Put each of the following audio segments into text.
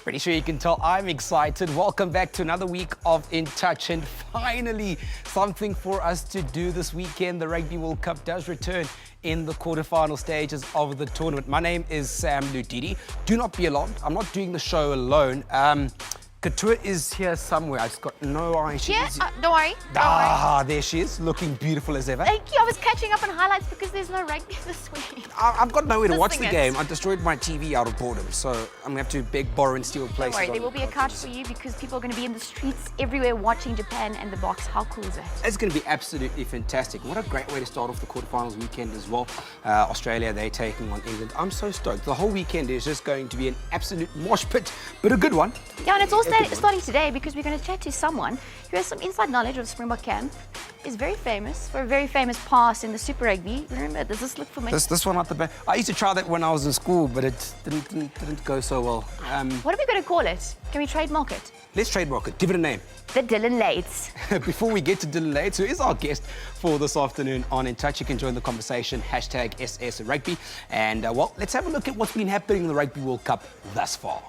Pretty sure you can tell I'm excited. Welcome back to another week of In Touch, and finally something for us to do this weekend. The Rugby World Cup does return in the quarterfinal stages of the tournament. My name is Sam Ludidi. Do not be alarmed. I'm not doing the show alone. Couture is here somewhere. I just got no idea. Yeah, don't worry. There she is, looking beautiful as ever. Thank you. I was catching up on highlights because there's no rugby this week. I've got nowhere to watch the game. I destroyed my TV out of boredom, so I'm going to have to beg, borrow and steal places. Don't worry, there will be a couch for you because people are going to be in the streets everywhere watching Japan and the box. How cool is that? It's going to be absolutely fantastic. What a great way to start off the quarterfinals weekend as well. Australia, they're taking on England. I'm so stoked. The whole weekend is just going to be an absolute mosh pit, but a good one. Yeah, and it's all starting today because we're going to chat to someone who has some inside knowledge of Springbok camp, is very famous for a very famous pass in the Super Rugby. Remember, does this look familiar? This one at the back. I used to try that when I was in school, but it didn't go so well. What are we going to call it? Can we trademark it? Let's trademark it. Give it a name. The Dillyn Leyds. Before we get to Dillyn Leyds, who is our guest for this afternoon on In Touch, you can join the conversation, #SSRugby. And, well, let's have a look at what's been happening in the Rugby World Cup thus far.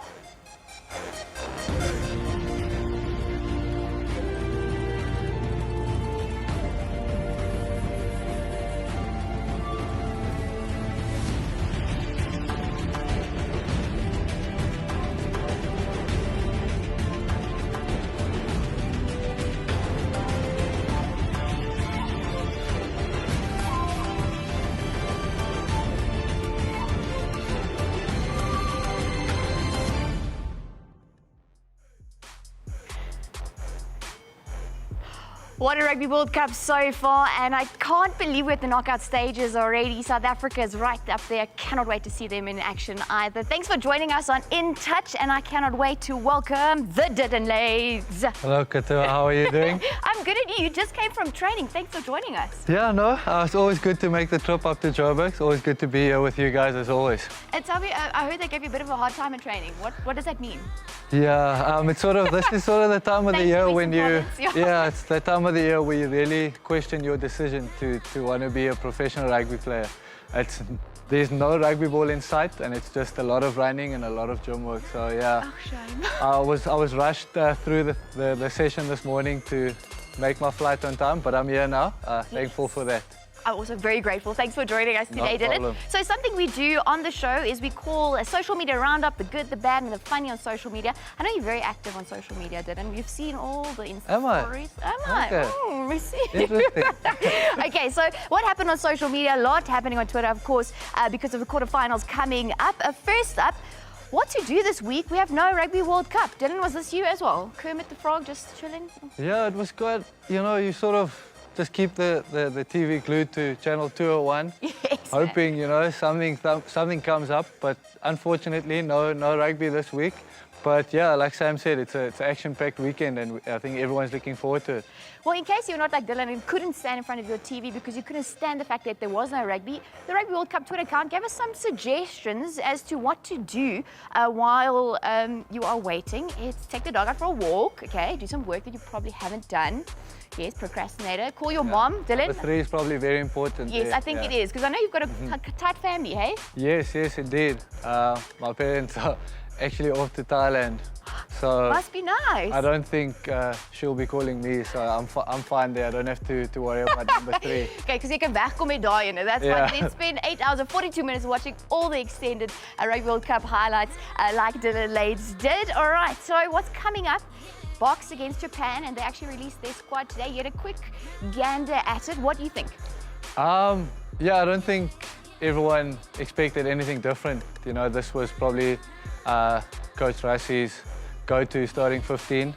What a Rugby World Cup so far, and I can't believe we're at the knockout stages already. South Africa is right up there. I cannot wait to see them in action either. Thanks for joining us on In Touch, and I cannot wait to welcome the Dillyn Leyds. Hello, Couture. How are you doing? I'm good at you. You just came from training. Thanks for joining us. Yeah, no, it's always good to make the trip up to Joburg. It's always good to be here with you guys as always. And tell me, I heard they gave you a bit of a hard time in training. What does that mean? Yeah, this is sort of the time of the year when you, yeah, it's the time of the year where you really question your decision to want to be a professional rugby player. There's no rugby ball in sight, and it's just a lot of running and a lot of gym work. So yeah, oh, shame. I was rushed through the session this morning to make my flight on time, but I'm here now. Thankful for that. I'm also very grateful. Thanks for joining us today, Dillyn. So something we do on the show is we call a social media roundup, the good, the bad, and the funny on social media. I know you're very active on social media, Dillyn. You've seen all the Insta stories. Am I? Okay. We see. Interesting. Okay, so what happened on social media? A lot happening on Twitter, of course, because of the quarterfinals coming up. First up, what to do this week? We have no Rugby World Cup. Dillyn, was this you as well? Kermit the Frog just chilling? Yeah, it was good. You know, you sort of just keep the TV glued to channel 201, yes, hoping, you know, something comes up. But unfortunately, no rugby this week. But yeah, like Sam said, it's an action-packed weekend, and I think everyone's looking forward to it. Well, in case you're not like Dillyn and couldn't stand in front of your TV because you couldn't stand the fact that there was no rugby, the Rugby World Cup Twitter account gave us some suggestions as to what to do while you are waiting. It's take the dog out for a walk, okay? Do some work that you probably haven't done. Yes, procrastinator. Call your mom, Dillyn. Number 3 is probably very important. Yes, there. I think it is, because I know you've got a tight family, hey? Yes, indeed. My parents are actually off to Thailand, so must be nice. I don't think she'll be calling me, so I'm fine there. I don't have to worry about number 3. Okay, because you can wegkom met daai, you know, that's fine. Then spend 8 hours and 42 minutes watching all the extended Rugby World Cup highlights like Dillyn Leyds did. All right, so what's coming up? Box against Japan, and they actually released their squad today. You had a quick gander at it. What do you think? Yeah, I don't think everyone expected anything different. You know, this was probably Coach Rassie's go-to starting 15,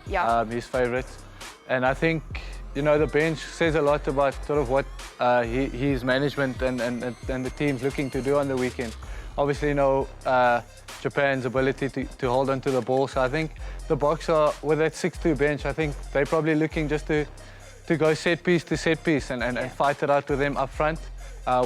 his favourites. And I think, you know, the bench says a lot about sort of what his management and the team's looking to do on the weekend. Obviously, you know, Japan's ability to hold on to the ball. So I think the Boks are, with that 6-2 bench, I think they're probably looking just to go set piece to set piece and fight it out with them up front.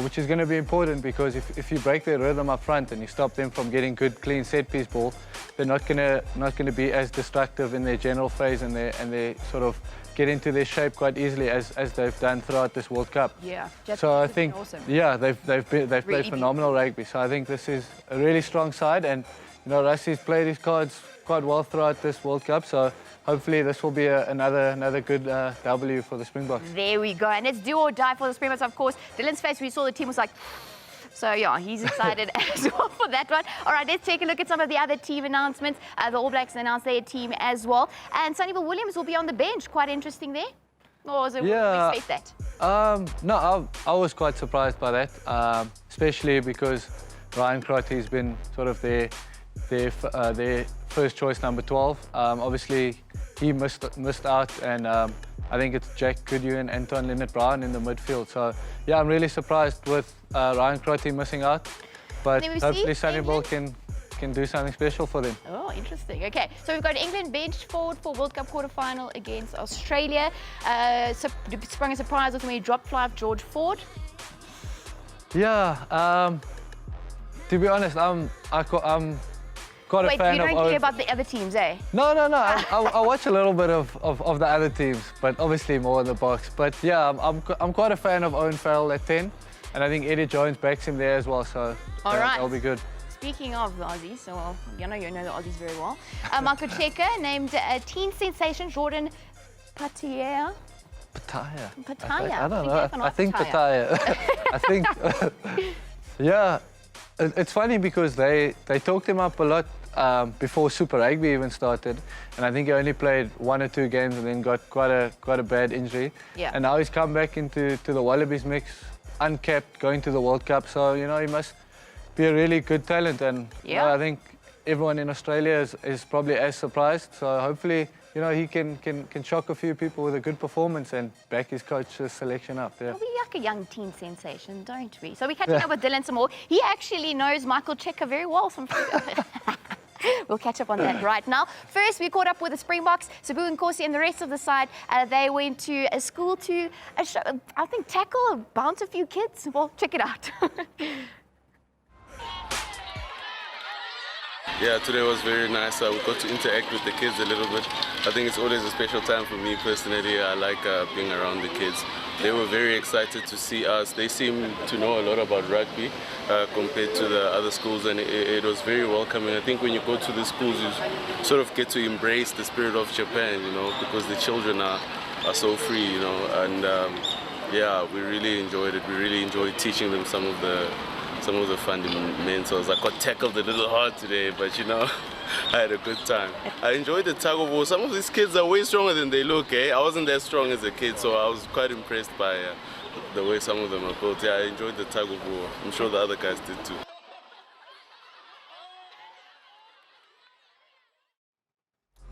Which is going to be important because if you break their rhythm up front and you stop them from getting good, clean set-piece ball, they're not going to be as destructive in their general phase and they sort of get into their shape quite easily as they've done throughout this World Cup. Yeah. So I think, awesome. yeah, they've played phenomenal rugby. So I think this is a really strong side, and you know, Rassie's played his cards quite well throughout this World Cup, so hopefully this will be another good W for the Springboks. There we go, and it's do or die for the Springboks, of course. Dillyn's face, we saw the team was like, so yeah, he's excited as well for that one. All right, let's take a look at some of the other team announcements. The All Blacks announced their team as well, and Sonnyville Williams will be on the bench. Quite interesting there. Or was it, yeah, we expect that? No, I was quite surprised by that, especially because Ryan Crotty's been sort of their first choice number 12. Obviously, he missed out, and I think it's Jack Goodhue and Anton Leonard-Brown in the midfield. So, yeah, I'm really surprised with Ryan Crotty missing out, but hopefully Sonnyville can do something special for them. Oh, interesting. Okay, so we've got England bench forward for World Cup quarter-final against Australia. Sprung a surprise with when he dropped fly of George Ford. Yeah, to be honest, I'm quite a fan of... Wait, you don't care about the other teams, eh? No. I watch a little bit of the other teams, but obviously more in the box. But yeah, I'm quite a fan of Owen Farrell at 10, and I think Eddie Jones backs him there as well, so that'll be good. Speaking of the Aussies, so well, you know the Aussies very well. Marco Checker named teen sensation Jordan Pataia. I don't know. I think Pataia. I think, yeah. It's funny because they talked him up a lot before Super Rugby even started, and I think he only played 1 or 2 games and then got quite a bad injury. Yeah. And now he's come back into the Wallabies mix, uncapped, going to the World Cup. So he must be a really good talent, and I think everyone in Australia is probably as surprised. So hopefully he can shock a few people with a good performance and back his coach's selection up there. Well, we're like a young teen sensation, don't we? So we're catching up with Dillyn some more. He actually knows Michael Checker very well. We'll catch up on that right now. First, we caught up with the Springboks, Sabu and Corsi, and the rest of the side. They went to a school to, I think, tackle or bounce a few kids. Well, check it out. Yeah, today was very nice. We got to interact with the kids a little bit. I think it's always a special time for me personally. I like being around the kids. They were very excited to see us. They seem to know a lot about rugby compared to the other schools, and it was very welcoming. I think when you go to the schools, you sort of get to embrace the spirit of Japan, because the children are so free, and yeah, we really enjoyed it. We really enjoyed teaching them some of the fundamentals. I got tackled a little hard today, but I had a good time. I enjoyed the tug of war. Some of these kids are way stronger than they look, eh? I wasn't that strong as a kid, so I was quite impressed by the way some of them are built. Yeah, I enjoyed the tug of war. I'm sure the other guys did too.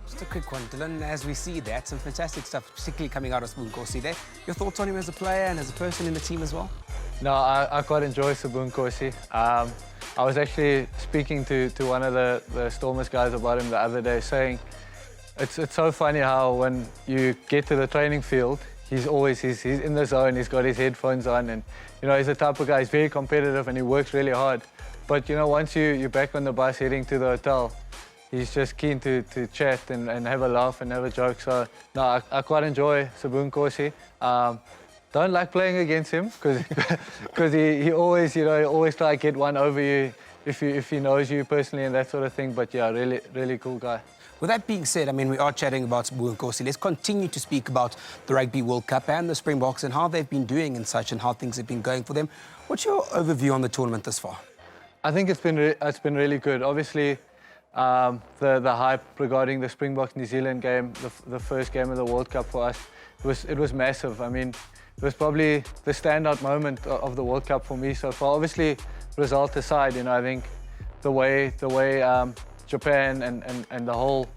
Just a quick one, Dillyn. As we see that, some fantastic stuff, particularly coming out of Sabu Nkosi there. Your thoughts on him as a player and as a person in the team as well? No, I quite enjoy Sabu Nkosi. I was actually speaking to one of the Stormers guys about him the other day, saying it's so funny how when you get to the training field, he's in the zone, he's got his headphones on, and he's the type of guy, he's very competitive and he works really hard. But once you're back on the bus heading to the hotel, he's just keen to chat and have a laugh and have a joke. So no, I quite enjoy Sabu Nkosi. Don't like playing against him because he always always try to get one over you if he knows you personally and that sort of thing. But yeah, really cool guy. With that being said, I mean, we are chatting about Sabu Nkosi. Let's continue to speak about the Rugby World Cup and the Springboks and how they've been doing and such and how things have been going for them. What's your overview on the tournament this far? I think it's been really good. Obviously, the hype regarding the Springboks New Zealand game, the first game of the World Cup for us, it was massive. I mean, it was probably the standout moment of the World Cup for me so far. Obviously, result aside, I think the way Japan and the whole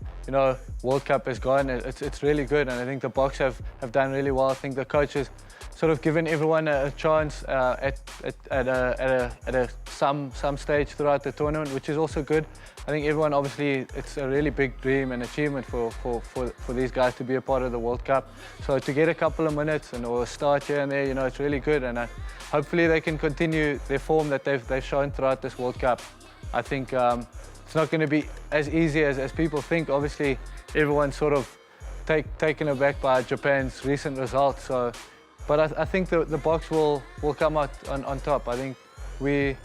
World Cup has gone, it's really good, and I think the Boks have done really well. I think the coach has sort of given everyone a chance at some stage throughout the tournament, which is also good. I think everyone, obviously, it's a really big dream and achievement for these guys to be a part of the World Cup. So to get a couple of minutes or a start here and there, it's really good, and hopefully they can continue their form that they've shown throughout this World Cup. I think it's not going to be as easy as people think. Obviously, everyone's sort of taken aback by Japan's recent results. So, but I think the Boks will come out on top. I think we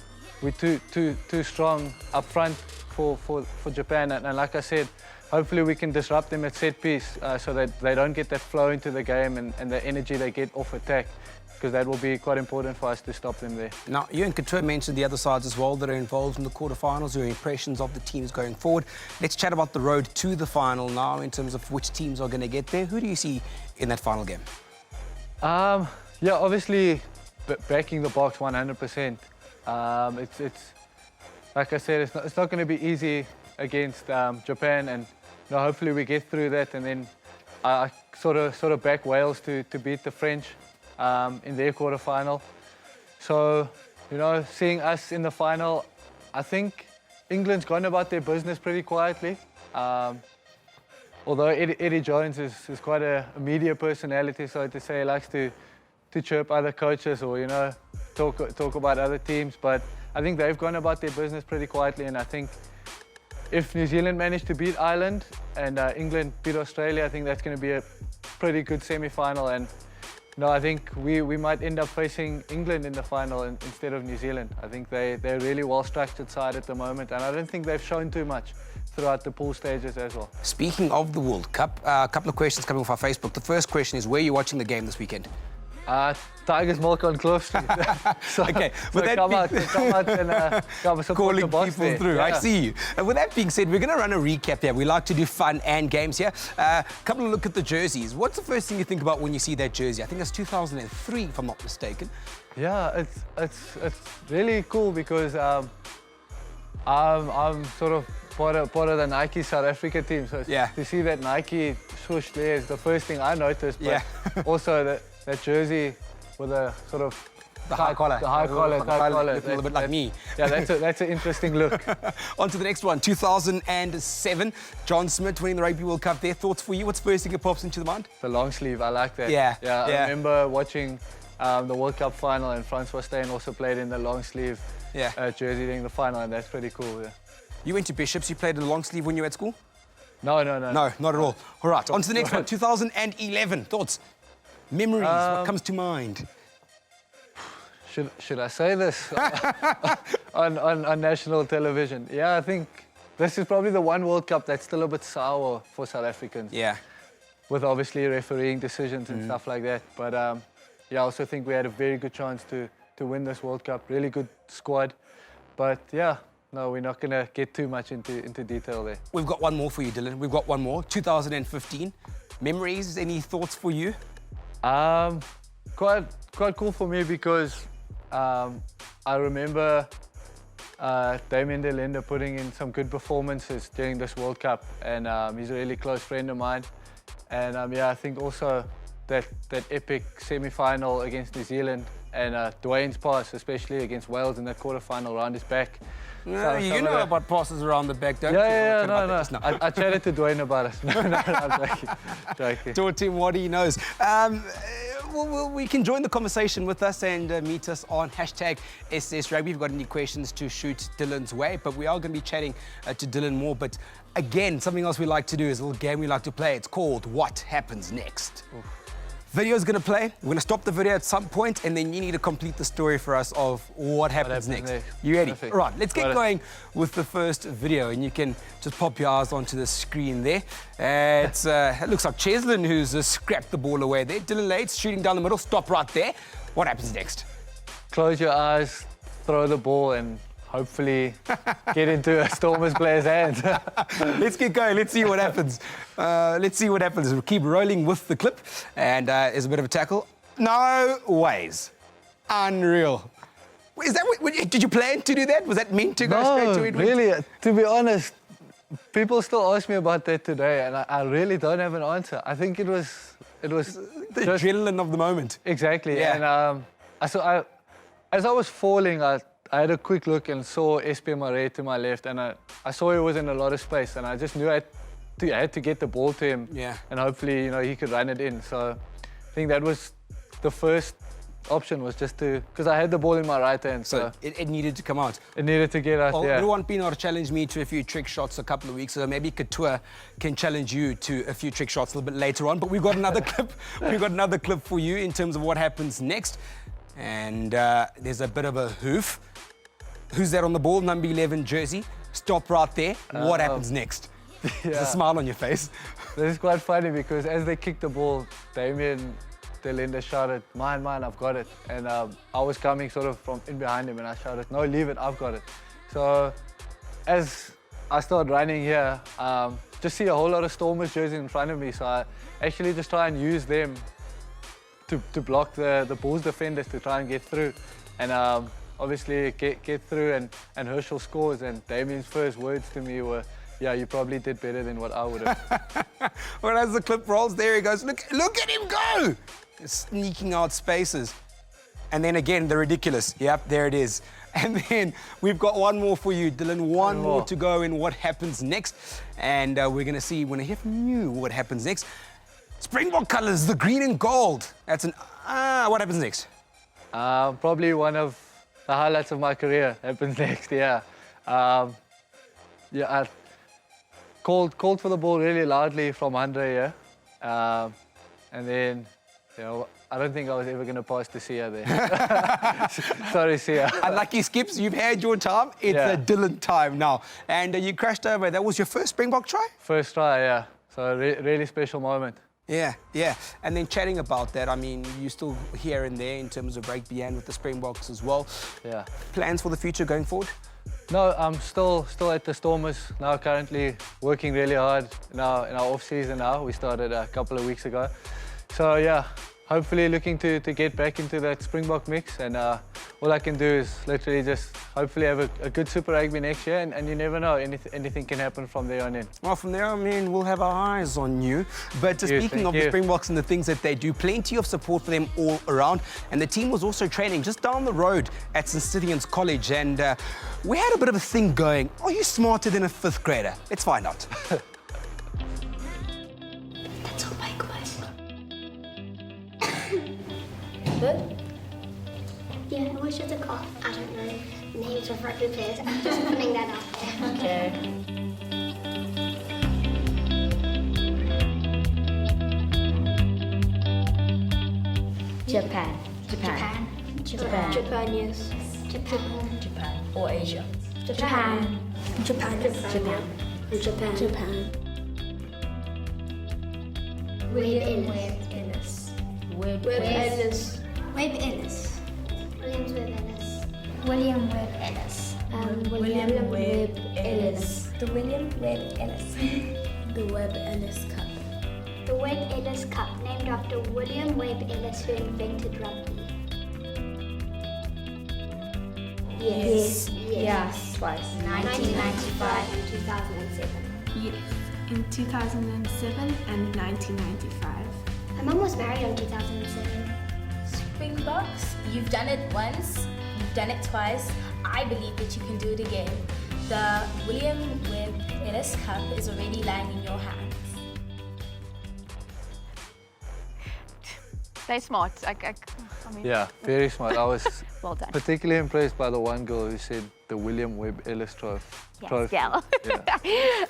we're too strong up front for Japan. And like I said, hopefully we can disrupt them at set piece so that they don't get that flow into the game and the energy they get off attack, because that will be quite important for us to stop them there. Now, you and Couture mentioned the other sides as well that are involved in the quarterfinals, your impressions of the teams going forward. Let's chat about the road to the final now in terms of which teams are going to get there. Who do you see in that final game? Yeah, obviously backing the box 100%. It's like I said, it's not going to be easy against Japan, and hopefully we get through that, and then I sort of back Wales to beat the French in their quarterfinal. So, seeing us in the final, I think England's gone about their business pretty quietly. Although Eddie Jones is quite a media personality, so to say, he likes to chirp other coaches or talk about other teams. But I think they've gone about their business pretty quietly, and I think if New Zealand managed to beat Ireland and England beat Australia, I think that's going to be a pretty good semi-final. And I think we might end up facing England in the final instead of New Zealand. I think they're a really well-structured side at the moment, and I don't think they've shown too much throughout the pool stages as well. Speaking of the World Cup, a couple of questions coming off our Facebook. The first question is, where are you watching the game this weekend? Tigers Milk on Clove Street. Okay, so come out and come support calling the boss people there. through. Yeah. I see you. And with that being said, we're going to run a recap here. We like to do fun and games here. Couple of look at the jerseys. What's the first thing you think about when you see that jersey? I think that's 2003, if I'm not mistaken. Yeah, it's really cool because I'm sort of part of the Nike South Africa team. So yeah, to see that Nike swoosh there is the first thing I noticed. But yeah. also that jersey with a sort of the high collar. The high collar. A little bit like me. Yeah, that's an interesting look. On to the next one, 2007. John Smith winning the Rugby World Cup. Their thoughts for you? What's the first thing that pops into the mind? The long sleeve, I like that. Yeah. I remember watching the World Cup final, and Francois Steyn also played in the long sleeve jersey during the final, and that's pretty cool. Yeah. You went to Bishops, you played in the long sleeve when you were at school? No. No, not at all. All right, on to the next one, 2011. Thoughts? Memories, what comes to mind? Should I say this on national television? Yeah, I think this is probably the one World Cup that's still a bit sour for South Africans. Yeah. With obviously refereeing decisions and stuff like that. But I also think we had a very good chance to win this World Cup. Really good squad. But yeah, no, we're not going to get too much into detail there. We've got one more for you, Dillyn. We've got one more. 2015. Memories, any thoughts for you? Quite cool for me because I remember Damian de Linde putting in some good performances during this World Cup, and he's a really close friend of mine. And I think also that epic semi-final against New Zealand and Dwayne's pass, especially against Wales in that quarter-final round his back. You know about passes around the back, don't you? No. I chatted to Dwayne about it. No, I'm joking. Taught him what he knows. We can join the conversation with us and meet us on #SSRugby. If you've got any questions to shoot Dillyn's way, but we are going to be chatting to Dillyn more. But again, something else we like to do is a little game we like to play. It's called What Happens Next. Oof. Video's going to play. We're going to stop the video at some point, and then you need to complete the story for us of what happens next. You ready? Perfect. All right, let's get going with the first video, and you can just pop your eyes onto the screen there. It looks like Cheslin who's scrapped the ball away there. Dillyn Leyds shooting down the middle. Stop right there. What happens next? Close your eyes, throw the ball, and hopefully get into a Stormers player's hand. Let's get going. Let's see what happens. We'll keep rolling with the clip. And there's a bit of a tackle. No ways. Unreal. Is that did you plan to do that? Was that meant to go straight to it? Really, to be honest, people still ask me about that today, and I really don't have an answer. I think it was the adrenaline of the moment. Exactly. Yeah. And as I was falling, I had a quick look and saw Espe Marais to my left, and I saw he was in a lot of space, and I just knew I had to get the ball to him, and hopefully he could run it in. So I think that was the first option, was just to, because I had the ball in my right hand. So it needed to come out. It needed to get out. Everyone been able to challenge me to a few trick shots a couple of weeks ago. Maybe Couture can challenge you to a few trick shots a little bit later on. But we've got another clip. We've got another clip for you in terms of what happens next. And there's a bit of a hoof. Who's that on the ball? Number 11 jersey. Stop right there. What happens next? There's a smile on your face. This is quite funny because as they kicked the ball, Dillyn Leyds shouted, mine, I've got it. And I was coming sort of from in behind him and I shouted, no, leave it, I've got it. So as I started running here, just see a whole lot of Stormers jerseys in front of me. So I actually just try and use them to block the Bulls defenders to try and get through. And obviously get through and Herschel scores. And Damien's first words to me were, yeah, you probably did better than what I would have. Well, as the clip rolls, there he goes. Look at him go! Sneaking out spaces. And then again, the ridiculous. Yep, there it is. And then we've got one more for you, Dillyn. One more to go in what happens next. And we're going to see, when I hear from you, what happens next. Springbok colours, the green and gold. That's an... what happens next? Probably one of the highlights of my career happens next, yeah. I called for the ball really loudly from Andre here. And then, you know, I don't think I was ever going to pass to Sia there. Sorry, Sia. Unlucky Skips, you've had your time. It's a Dillyn time now. And you crashed over. That was your first Springbok try? First try, yeah. So a really special moment. Yeah. And then chatting about that, I mean, you're still here and there in terms of rugby and with the Springboks as well. Yeah. Plans for the future going forward? No, I'm still at the Stormers now, currently working really hard in our off-season now. We started a couple of weeks ago. So, yeah, hopefully looking to get back into that Springbok mix. And all I can do is literally just hopefully have a good Super Rugby next year. And you never know, anything can happen from there on in. Well, from there, I mean, we'll have our eyes on you. But speaking of the Springboks and the things that they do, plenty of support for them all around. And the team was also training just down the road at St. Stithians College. And we had a bit of a thing going. Are you smarter than a 5th grader? Let's find out. That's all my question. Good? Yeah, what's your call? I don't know. Names of rugby players. I'm just putting that out there. Okay. Japan. Japan, yes. Japan. Or Asia. Japan. Webb Ellis. Webb Ellis. William Webb Ellis. William Webb Ellis. The William Webb Ellis. The Webb Ellis Cup. The Webb Ellis Cup, named after William Webb Ellis, who invented rugby. Yes. Twice. 1995 and 2007. Yes, in 2007 and 1995. My mum was married in 2007. Springboks, you've done it once, you've done it twice. I believe that you can do it again. The William Webb Ellis Cup is already lying in your hands. They're smart. I mean, Yeah, very smart. I was well done. particularly impressed by the one girl who said the William Webb Ellis trophy. Yes, gal. Yeah.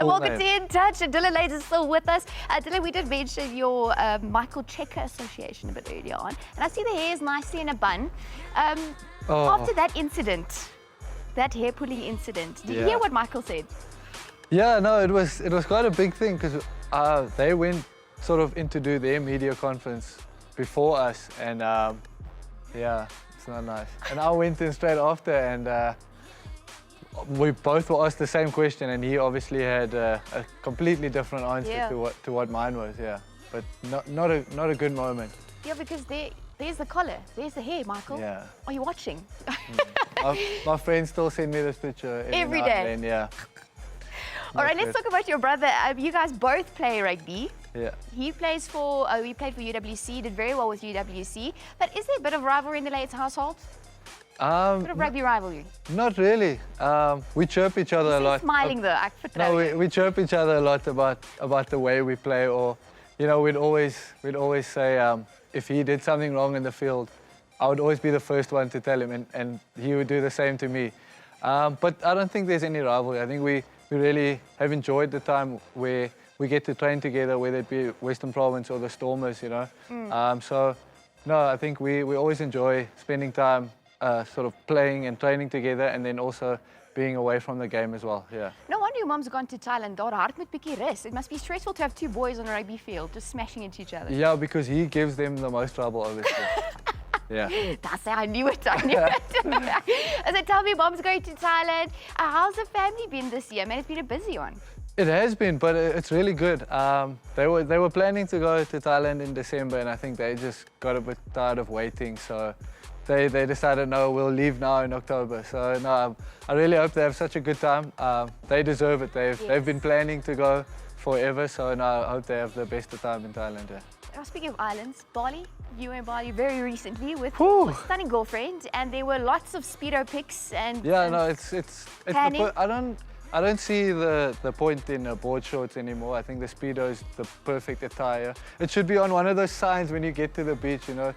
Welcome name. to In Touch. Dillyn Leyds is still with us. Dillyn, we did mention your Michael Checker Association a bit earlier on, and I see the hair is nicely in a bun. After that incident, that hair pulling incident, did you hear what Michael said? Yeah, no, it was quite a big thing because they went sort of in to do their media conference before us, and yeah, it's not nice. And I went in straight after, and we both were asked the same question, and he obviously had a completely different answer to what mine was. Yeah, but not a good moment. Yeah, because there's the collar, there's the hair, Michael. Yeah. Are you watching? My friends still send me this picture every now day. and then, yeah. All right, let's talk about your brother. You guys both play rugby. Yeah. He played for UWC, did very well with UWC. But is there a bit of rivalry in the Leyds household? A bit of rugby rivalry? Not really. We chirp each other a lot. Smiling though. We chirp each other a lot about the way we play, or you know, we'd always say if he did something wrong in the field, I would always be the first one to tell him, and he would do the same to me. But I don't think there's any rivalry. I think we really have enjoyed the time where we get to train together, whether it be Western Province or the Stormers, you know. So, no, I think we always enjoy spending time sort of playing and training together, and then also being away from the game as well. Yeah. No wonder your mom's gone to Thailand. Daar hard met bietjie rus. It must be stressful to have two boys on a rugby field just smashing into each other. Yeah, because he gives them the most trouble, obviously. Yeah. That's how I knew it. So tell me, mom's going to Thailand. How's the family been this year? Man, it's been a busy one. It has been, but it's really good. They were planning to go to Thailand in December, and I think they just got a bit tired of waiting, so they decided, no, we'll leave now in October. So no, I really hope they have such a good time. They deserve it. They've been planning to go forever, so no, I hope they have the best of time in Thailand. Yeah. Speaking of islands, Bali, you were in Bali very recently with your stunning girlfriend, and there were lots of Speedo pics and no, I don't see the point in board shorts anymore. I think the Speedo is the perfect attire. It should be on one of those signs when you get to the beach, you know,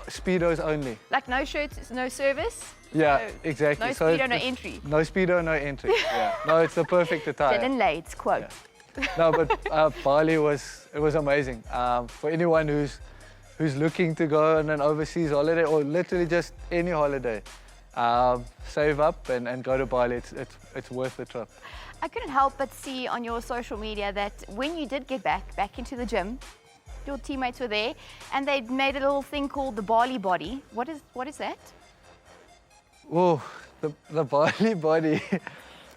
Speedos only. Like no shirts, no service? Yeah, exactly. No Speedo, no entry. No Speedo, no entry. Yeah. No, it's the perfect attire. Dillyn Leyds, quote. Yeah. No, but Bali was amazing. For anyone who's looking to go on an overseas holiday or literally just any holiday, save up and go to Bali. It's worth the trip. I couldn't help but see on your social media that when you did get back into the gym, your teammates were there, and they'd made a little thing called the Bali body. What is that? Oh, the Bali body.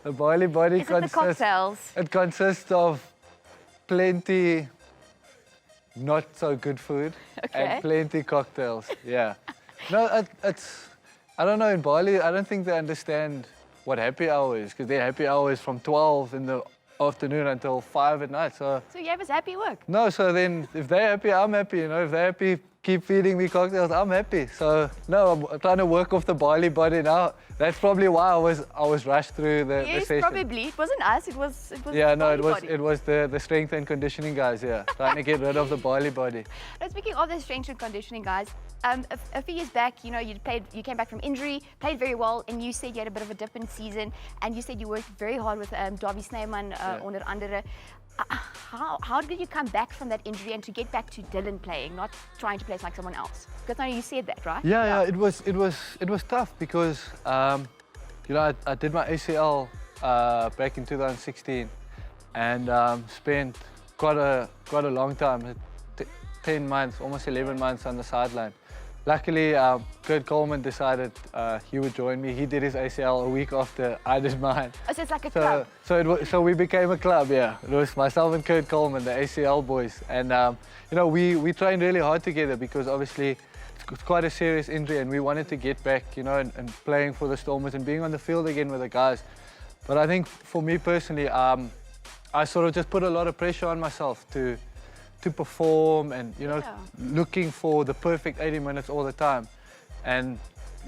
The Bali body Is it the cocktails? It consists of plenty not so good food and plenty cocktails. Yeah. No, it's. I don't know, in Bali, I don't think they understand what happy hour is, because their happy hour is from 12 in the afternoon until 5 at night. So you have us happy work? No, so then if they're happy, I'm happy. You know, if they're happy, keep feeding me cocktails, I'm happy. So no, I'm trying to work off the Bali body now. That's probably why I was rushed through the session. Yes, probably. It wasn't us. It was. Yeah, no, body. it was the strength and conditioning guys. Yeah, trying to get rid of the Bali body. Now, speaking of the strength and conditioning guys, a few years back, you know, you came back from injury, played very well, and you said you had a bit of a dip in season, and you said you worked very hard with Davy Snyman onder andere. How did you come back from that injury and to get back to Dillyn playing, not trying to play like someone else? Because I know you said that, right? Yeah, it was tough because you know, I did my ACL back in 2016 and spent quite a long time, 10 months, almost 11 months on the sideline. Luckily, Kurt Coleman decided he would join me. He did his ACL a week after I did mine. Oh, so it's like a club? So we became a club, yeah. It was myself and Kurt Coleman, the ACL boys. And, you know, we trained really hard together because obviously it's quite a serious injury and we wanted to get back, you know, and playing for the Stormers and being on the field again with the guys. But I think for me personally, I sort of just put a lot of pressure on myself to perform and, you know, looking for the perfect 80 minutes all the time. And,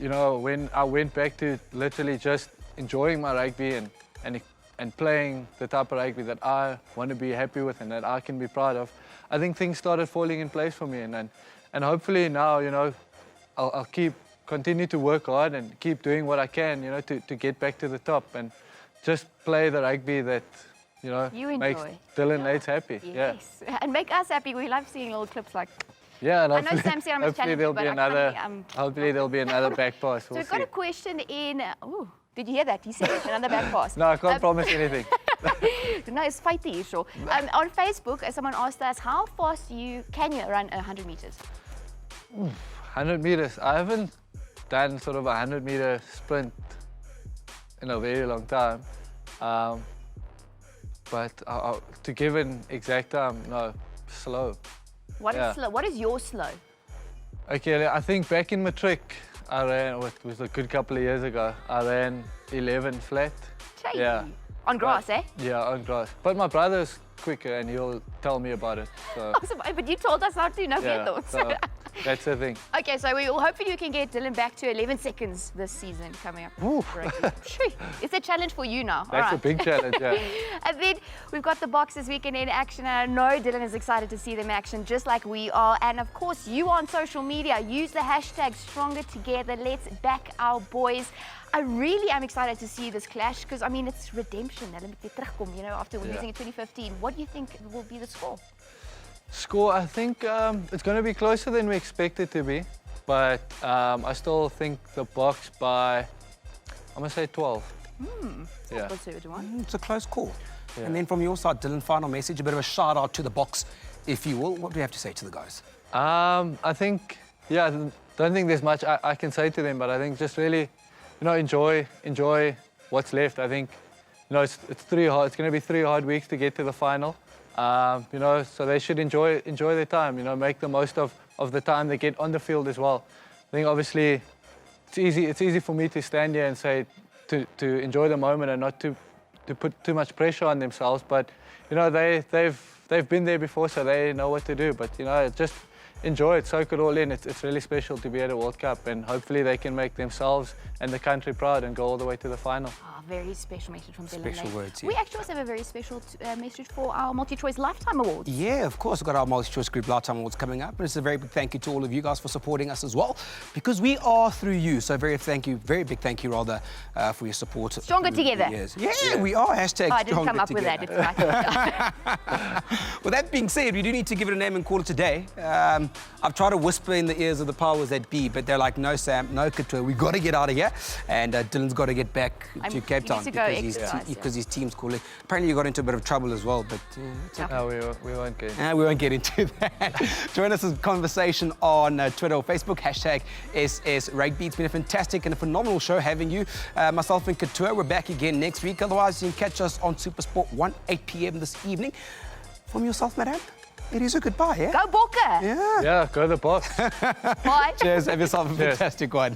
you know, when I went back to literally just enjoying my rugby and playing the type of rugby that I want to be happy with and that I can be proud of, I think things started falling in place for me. And hopefully now, you know, I'll continue to work hard and keep doing what I can, you know, to get back to the top and just play the rugby that, you know, makes Dillyn Leyds happy. Yes, and make us happy. We love seeing little clips like. Yeah, and I know Sam said I'm a challenge, but hopefully the'll be another back pass. So we've got a question in. Oh, did you hear that? He said it, another back pass. No, I can't promise anything. No, it's fighty, sure. On Facebook, someone asked us, how fast can you run 100 meters? 100 meters. I haven't done sort of a 100-meter sprint in a very long time. But to give an exact time, no, slow. What is slow? What is your slow? Okay, I think back in matric, I ran, it was a good couple of years ago, I ran 11 flat. Chey. Yeah. On grass, eh? Yeah, on grass. But my brother's quicker and he'll tell me about it. So. But you told us not to, no thoughts. So that's the thing. Okay, so hopefully you can get Dillyn back to 11 seconds this season coming up. It's a challenge for you now. That's a big challenge, yeah. And then we've got the Boxers weekend in action. And I know Dillyn is excited to see them in action just like we are. And of course, you on social media, use the hashtag #StrongerTogether. Let's back our boys. I really am excited to see this clash because, I mean, it's redemption. You know, after losing in 2015. What do you think will be the score? Score, I think it's going to be closer than we expect it to be. but I still think the box by, I'm going to say 12. Yeah. Conservative one. It's a close call. Yeah. And then from your side, Dillyn, final message, a bit of a shout out to the box, if you will. What do you have to say to the guys? I think, yeah, don't think there's much I can say to them, but I think just really, enjoy what's left. I think, it's 3 hard. It's going to be 3 hard weeks to get to the final. So they should enjoy their time. Make the most of the time they get on the field as well. I think obviously it's easy for me to stand here and say to enjoy the moment and not to put too much pressure on themselves. But they've been there before, so they know what to do. But just enjoy it, soak it all in. It's really special to be at a World Cup, and hopefully they can make themselves and the country proud and go all the way to the final. Very special message from Dillyn. Special words, yeah. We actually also have a very special message for our Multi-Choice Lifetime Awards. Yeah, of course. We've got our Multi-Choice Group Lifetime Awards coming up. And it's a very big thank you to all of you guys for supporting us as well, because we are through you. So very big thank you, rather, for your support. Stronger together. Yeah, we are. Hashtag I didn't come up together. with that. It's right. Well, that being said, we do need to give it a name and call it today. I've tried to whisper in the ears of the powers that be, but they're like, no, Sam, no, Couture, we've got to get out of here. And Dillyn's got to get back to Cape Town because his team's calling. Apparently, you got into a bit of trouble as well, but it's okay. No, we won't get. We won't get into that. Join us in conversation on Twitter or Facebook, hashtag #SSRugby. It's been a fantastic and a phenomenal show having you. Myself and Couture, we're back again next week. Otherwise, you can catch us on SuperSport 8 p.m. this evening. From yourself, madam, it is a goodbye, yeah? Go Bokke! Yeah, go the box. Bye. Cheers, have yourself a fantastic one.